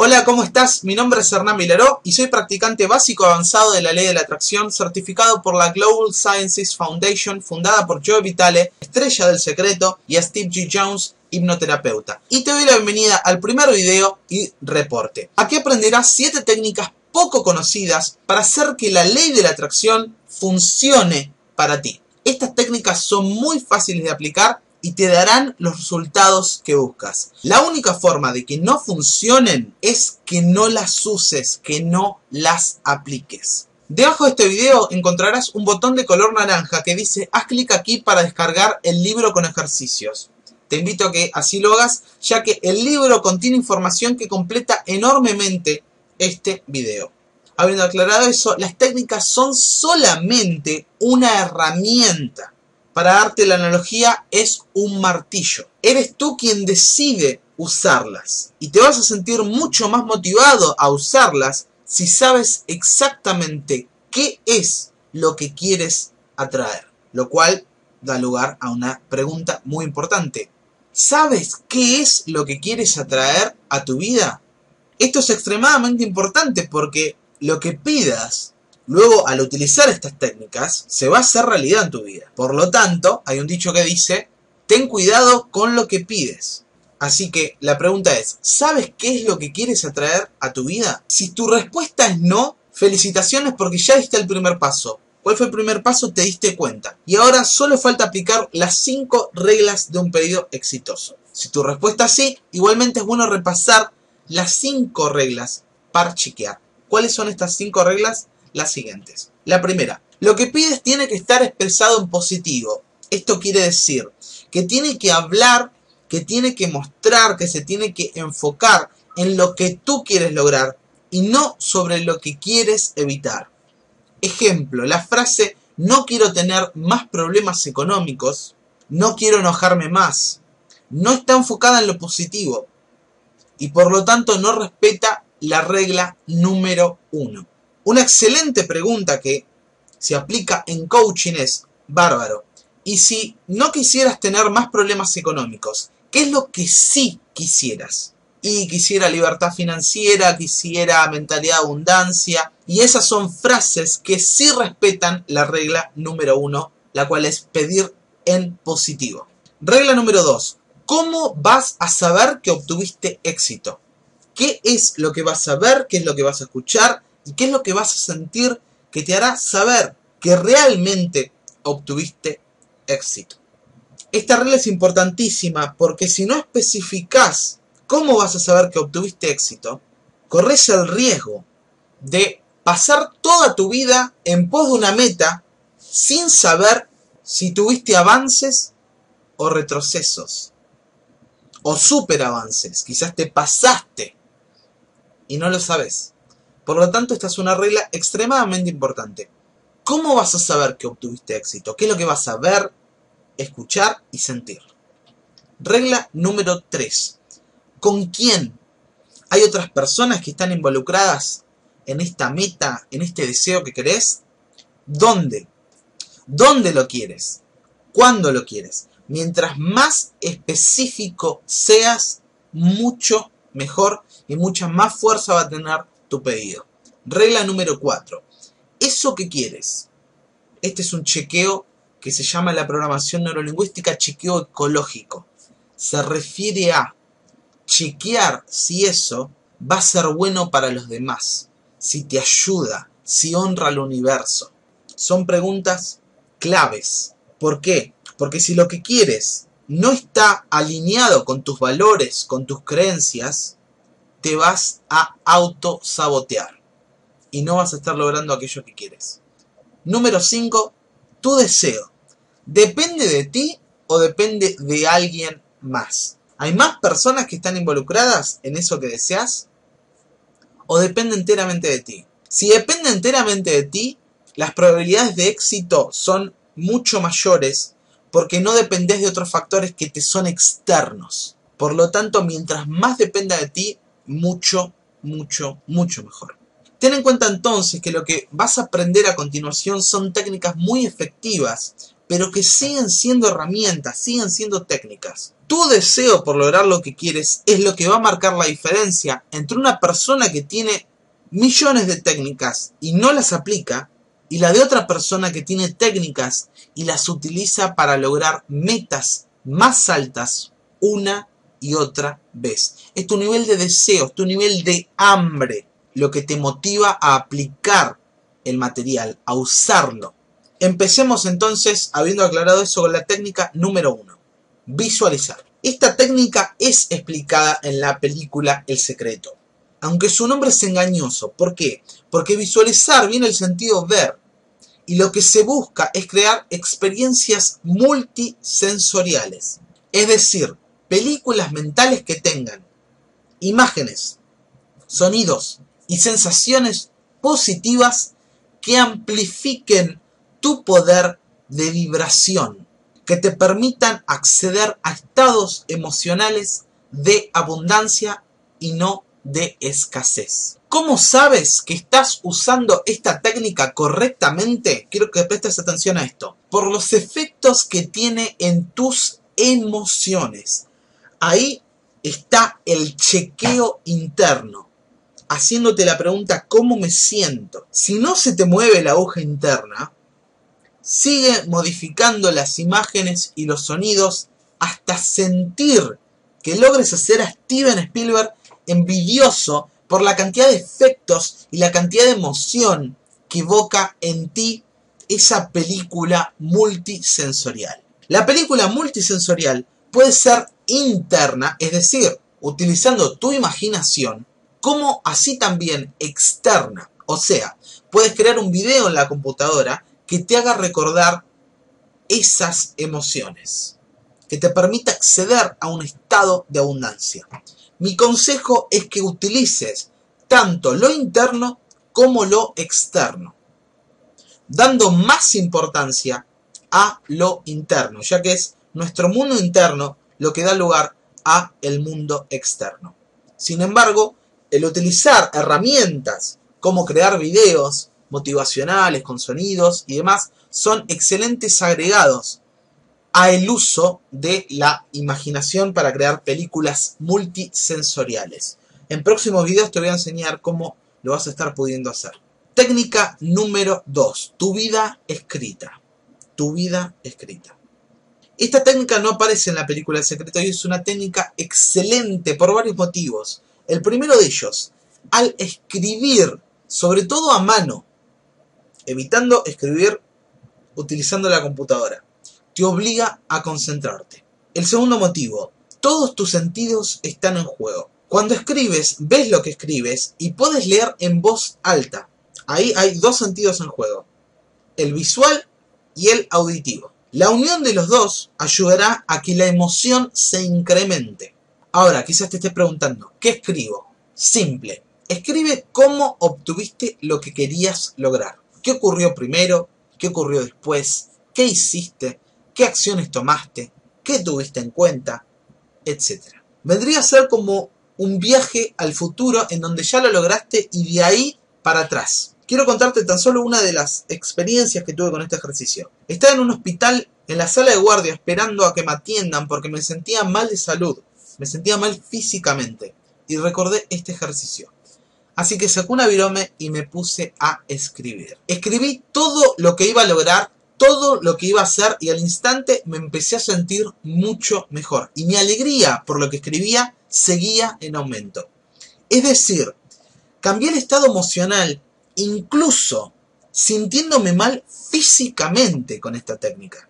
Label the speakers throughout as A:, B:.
A: Hola, ¿cómo estás? Mi nombre es Hernán Vilaró y soy practicante básico avanzado de la ley de la atracción, certificado por la Global Sciences Foundation, fundada por Joe Vitale, estrella del secreto, y a Steve G. Jones, hipnoterapeuta. Y te doy la bienvenida al primer video y reporte. Aquí aprenderás 7 técnicas poco conocidas para hacer que la ley de la atracción funcione para ti. Estas técnicas son muy fáciles de aplicar y te darán los resultados que buscas. La única forma de que no funcionen es que no las uses, que no las apliques. Debajo de este video encontrarás un botón de color naranja que dice haz clic aquí para descargar el libro con ejercicios. Te invito a que así lo hagas, ya que el libro contiene información que completa enormemente este video. Habiendo aclarado eso, las técnicas son solamente una herramienta. Para darte la analogía, es un martillo. Eres tú quien decide usarlas. Y te vas a sentir mucho más motivado a usarlas si sabes exactamente qué es lo que quieres atraer. Lo cual da lugar a una pregunta muy importante. ¿Sabes qué es lo que quieres atraer a tu vida? Esto es extremadamente importante porque lo que pidas luego, al utilizar estas técnicas, se va a hacer realidad en tu vida. Por lo tanto, hay un dicho que dice, ten cuidado con lo que pides. Así que la pregunta es, ¿sabes qué es lo que quieres atraer a tu vida? Si tu respuesta es no, felicitaciones porque ya diste el primer paso. ¿Cuál fue el primer paso? Te diste cuenta. Y ahora solo falta aplicar las 5 reglas de un pedido exitoso. Si tu respuesta es sí, igualmente es bueno repasar las 5 reglas para chequear. ¿Cuáles son estas 5 reglas? Las siguientes. La primera, lo que pides tiene que estar expresado en positivo. Esto quiere decir que tiene que hablar, que tiene que mostrar, que se tiene que enfocar en lo que tú quieres lograr y no sobre lo que quieres evitar. Ejemplo, la frase no quiero tener más problemas económicos, no quiero enojarme más, no está enfocada en lo positivo y por lo tanto no respeta la regla número 1. Una excelente pregunta que se aplica en coaching es, bárbaro, y si no quisieras tener más problemas económicos, ¿qué es lo que sí quisieras? Y quisiera libertad financiera, quisiera mentalidad de abundancia, y esas son frases que sí respetan la regla número 1, la cual es pedir en positivo. Regla número 2, ¿cómo vas a saber que obtuviste éxito? ¿Qué es lo que vas a ver? ¿Qué es lo que vas a escuchar? ¿Y qué es lo que vas a sentir que te hará saber que realmente obtuviste éxito? Esta regla es importantísima porque si no especificás cómo vas a saber que obtuviste éxito, corres el riesgo de pasar toda tu vida en pos de una meta sin saber si tuviste avances o retrocesos o superavances. Quizás te pasaste y no lo sabes. Por lo tanto, esta es una regla extremadamente importante. ¿Cómo vas a saber que obtuviste éxito? ¿Qué es lo que vas a ver, escuchar y sentir? Regla número 3. ¿Con quién? ¿Hay otras personas que están involucradas en esta meta, en este deseo que querés? ¿Dónde? ¿Dónde lo quieres? ¿Cuándo lo quieres? Mientras más específico seas, mucho mejor y mucha más fuerza va a tener tu pedido. Regla número 4. ¿Eso que quieres? Este es un chequeo que se llama la programación neurolingüística chequeo ecológico. Se refiere a chequear si eso va a ser bueno para los demás, si te ayuda, si honra al universo. Son preguntas claves. ¿Por qué? Porque si lo que quieres no está alineado con tus valores, con tus creencias, te vas a autosabotear y no vas a estar logrando aquello que quieres. Número 5. Tu deseo. ¿Depende de ti o depende de alguien más? ¿Hay más personas que están involucradas en eso que deseas? ¿O depende enteramente de ti? Si depende enteramente de ti, las probabilidades de éxito son mucho mayores porque no dependés de otros factores que te son externos. Por lo tanto, mientras más dependa de ti, mucho mejor. Ten en cuenta entonces que lo que vas a aprender a continuación son técnicas muy efectivas pero que siguen siendo herramientas, siguen siendo técnicas. Tu deseo por lograr lo que quieres es lo que va a marcar la diferencia entre una persona que tiene millones de técnicas y no las aplica, y la de otra persona que tiene técnicas y las utiliza para lograr metas más altas una y otra vez. Es tu nivel de deseo, es tu nivel de hambre lo que te motiva a aplicar el material, a usarlo. Empecemos entonces, habiendo aclarado eso, con la técnica número 1. Visualizar. Esta técnica es explicada en la película El Secreto. Aunque su nombre es engañoso. ¿Por qué? Porque visualizar viene el sentido ver. Y lo que se busca es crear experiencias multisensoriales. Es decir, películas mentales que tengan imágenes, sonidos y sensaciones positivas que amplifiquen tu poder de vibración, que te permitan acceder a estados emocionales de abundancia y no de escasez. ¿Cómo sabes que estás usando esta técnica correctamente? Quiero que prestes atención a esto. Por los efectos que tiene en tus emociones. Ahí está el chequeo interno, haciéndote la pregunta ¿cómo me siento? Si no se te mueve la aguja interna, sigue modificando las imágenes y los sonidos hasta sentir que logres hacer a Steven Spielberg envidioso por la cantidad de efectos y la cantidad de emoción que evoca en ti esa película multisensorial. La película multisensorial puede ser interna, es decir, utilizando tu imaginación, como así también externa. O sea, puedes crear un video en la computadora que te haga recordar esas emociones, que te permita acceder a un estado de abundancia. Mi consejo es que utilices tanto lo interno como lo externo, dando más importancia a lo interno, ya que es nuestro mundo interno lo que da lugar a el mundo externo. Sin embargo, el utilizar herramientas como crear videos motivacionales con sonidos y demás son excelentes agregados a el uso de la imaginación para crear películas multisensoriales. En próximos videos te voy a enseñar cómo lo vas a estar pudiendo hacer. Técnica número 2. Tu vida escrita. Tu vida escrita. Esta técnica no aparece en la película El Secreto y es una técnica excelente por varios motivos. El primero de ellos, al escribir, sobre todo a mano, evitando escribir utilizando la computadora, te obliga a concentrarte. El segundo motivo, todos tus sentidos están en juego. Cuando escribes, ves lo que escribes y puedes leer en voz alta. Ahí hay dos sentidos en juego, el visual y el auditivo. La unión de los dos ayudará a que la emoción se incremente. Ahora, quizás te estés preguntando, ¿qué escribo? Simple. Escribe cómo obtuviste lo que querías lograr. ¿Qué ocurrió primero? ¿Qué ocurrió después? ¿Qué hiciste? ¿Qué acciones tomaste? ¿Qué tuviste en cuenta? Etcétera. Vendría a ser como un viaje al futuro en donde ya lo lograste y de ahí para atrás. Quiero contarte tan solo una de las experiencias que tuve con este ejercicio. Estaba en un hospital, en la sala de guardia, esperando a que me atiendan porque me sentía mal de salud. Me sentía mal físicamente. Y recordé este ejercicio. Así que saqué una virome y me puse a escribir. Escribí todo lo que iba a lograr, todo lo que iba a hacer y al instante me empecé a sentir mucho mejor. Y mi alegría por lo que escribía seguía en aumento. Es decir, cambié el estado emocional, incluso sintiéndome mal físicamente con esta técnica.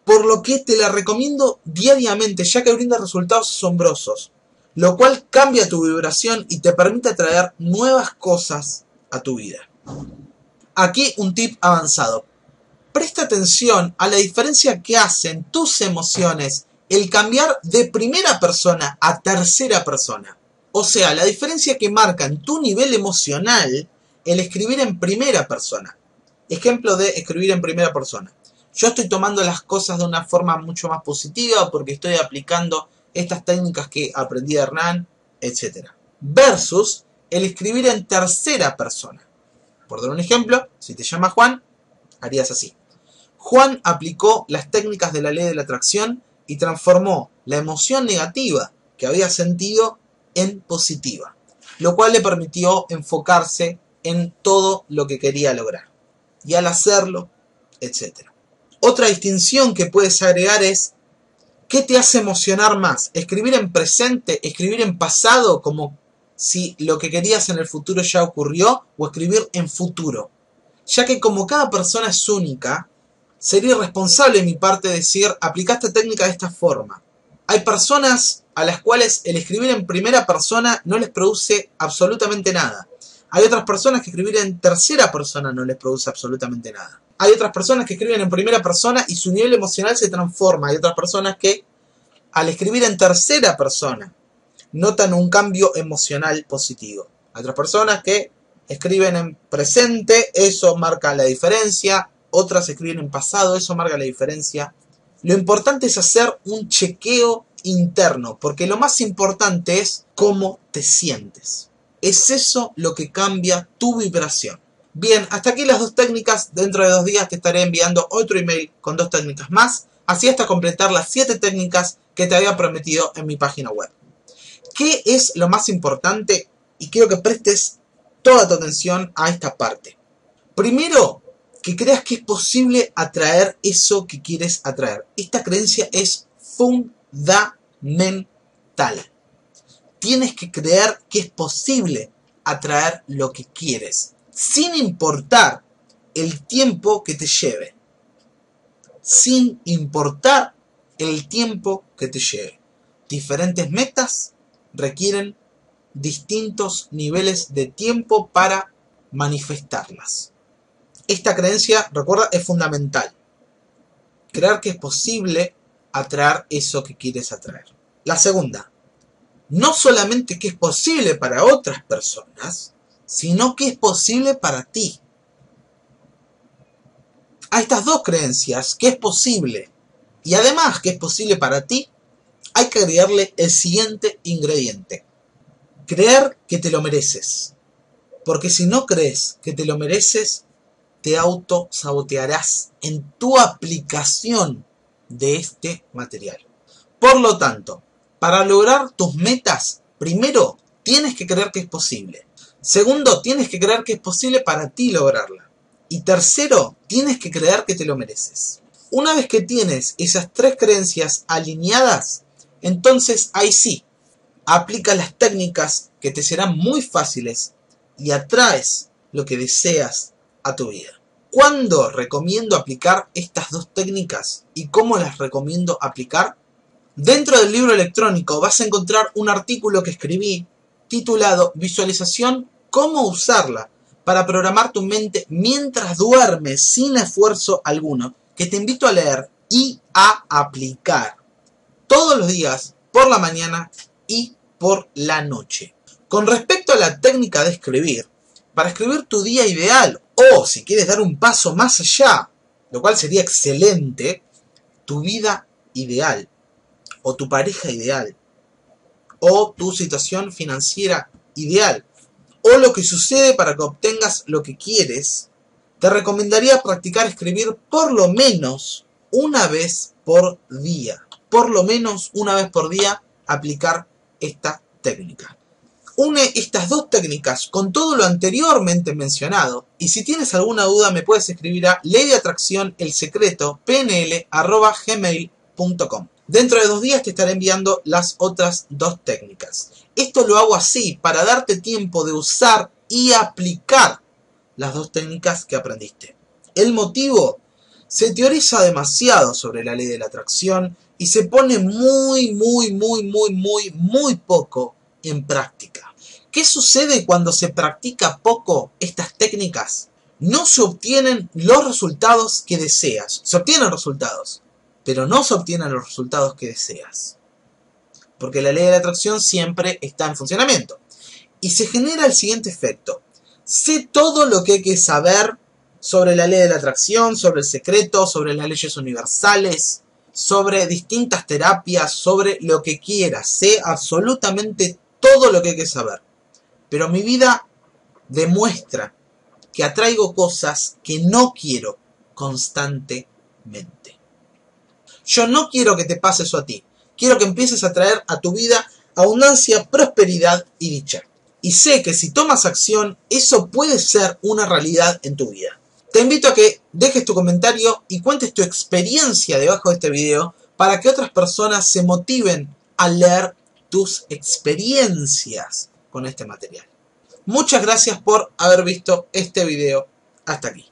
A: Por lo que te la recomiendo diariamente, ya que brinda resultados asombrosos, lo cual cambia tu vibración y te permite atraer nuevas cosas a tu vida. Aquí un tip avanzado. Presta atención a la diferencia que hacen tus emociones el cambiar de primera persona a tercera persona. O sea, la diferencia que marca en tu nivel emocional el escribir en primera persona. Ejemplo de escribir en primera persona. Yo estoy tomando las cosas de una forma mucho más positiva porque estoy aplicando estas técnicas que aprendí de Hernán, etc. Versus el escribir en tercera persona. Por dar un ejemplo, si te llamas Juan, harías así. Juan aplicó las técnicas de la ley de la atracción y transformó la emoción negativa que había sentido en positiva, lo cual le permitió enfocarse en todo lo que quería lograr. Y al hacerlo, etc. Otra distinción que puedes agregar es: ¿qué te hace emocionar más? ¿Escribir en presente? ¿Escribir en pasado como si lo que querías en el futuro ya ocurrió? ¿O escribir en futuro? Ya que como cada persona es única, sería irresponsable de mi parte decir, aplica esta técnica de esta forma. Hay personas a las cuales el escribir en primera persona no les produce absolutamente nada. Hay otras personas que escribir en tercera persona no les produce absolutamente nada. Hay otras personas que escriben en primera persona y su nivel emocional se transforma. Hay otras personas que al escribir en tercera persona notan un cambio emocional positivo. Hay otras personas que escriben en presente, eso marca la diferencia. Otras escriben en pasado, eso marca la diferencia. Lo importante es hacer un chequeo interno, porque lo más importante es cómo te sientes. Es eso lo que cambia tu vibración. Bien, hasta aquí las dos técnicas. Dentro de 2 días te estaré enviando otro email con 2 técnicas más, así hasta completar las 7 técnicas que te había prometido en mi página web. ¿Qué es lo más importante? Y quiero que prestes toda tu atención a esta parte. Primero, que creas que es posible atraer eso que quieres atraer. Esta creencia es fundamental. Tienes que creer que es posible atraer lo que quieres, sin importar el tiempo que te lleve. Sin importar el tiempo que te lleve. Diferentes metas requieren distintos niveles de tiempo para manifestarlas. Esta creencia, recuerda, es fundamental. Creer que es posible atraer eso que quieres atraer. La segunda, no solamente que es posible para otras personas, sino que es posible para ti. A estas dos creencias, que es posible, y además que es posible para ti, hay que agregarle el siguiente ingrediente. Creer que te lo mereces. Porque si no crees que te lo mereces, te autosabotearás en tu aplicación de este material. Por lo tanto, para lograr tus metas, primero, tienes que creer que es posible. Segundo, tienes que creer que es posible para ti lograrla. Y tercero, tienes que creer que te lo mereces. Una vez que tienes esas 3 creencias alineadas, entonces ahí sí, aplica las técnicas que te serán muy fáciles y atraes lo que deseas a tu vida. ¿Cuándo recomiendo aplicar estas 2 técnicas y cómo las recomiendo aplicar? Dentro del libro electrónico vas a encontrar un artículo que escribí titulado Visualización, cómo usarla para programar tu mente mientras duermes sin esfuerzo alguno, que te invito a leer y a aplicar todos los días, por la mañana y por la noche. Con respecto a la técnica de escribir, para escribir tu día ideal, o si quieres dar un paso más allá, lo cual sería excelente, tu vida ideal, o tu pareja ideal, o tu situación financiera ideal, o lo que sucede para que obtengas lo que quieres, te recomendaría practicar escribir por lo menos una vez por día. Por lo menos una vez por día aplicar esta técnica. Une estas 2 técnicas con todo lo anteriormente mencionado y si tienes alguna duda me puedes escribir a leydeatraccionelsecreto@gmail.com. Dentro de 2 días te estaré enviando las otras 2 técnicas. Esto lo hago así para darte tiempo de usar y aplicar las 2 técnicas que aprendiste. El motivo: se teoriza demasiado sobre la ley de la atracción y se pone muy poco en práctica. ¿Qué sucede cuando se practica poco estas técnicas? No se obtienen los resultados que deseas. Se obtienen resultados, pero no se obtienen los resultados que deseas. Porque la ley de la atracción siempre está en funcionamiento. Y se genera el siguiente efecto. Sé todo lo que hay que saber sobre la ley de la atracción, sobre el secreto, sobre las leyes universales, sobre distintas terapias, sobre lo que quieras. Sé absolutamente todo lo que hay que saber. Pero mi vida demuestra que atraigo cosas que no quiero constantemente. mente. Yo no quiero que te pase eso a ti. Quiero que empieces a traer a tu vida abundancia, prosperidad y dicha. Y sé que si tomas acción, eso puede ser una realidad en tu vida. Te invito a que dejes tu comentario y cuentes tu experiencia debajo de este video para que otras personas se motiven a leer tus experiencias con este material. Muchas gracias por haber visto este video hasta aquí.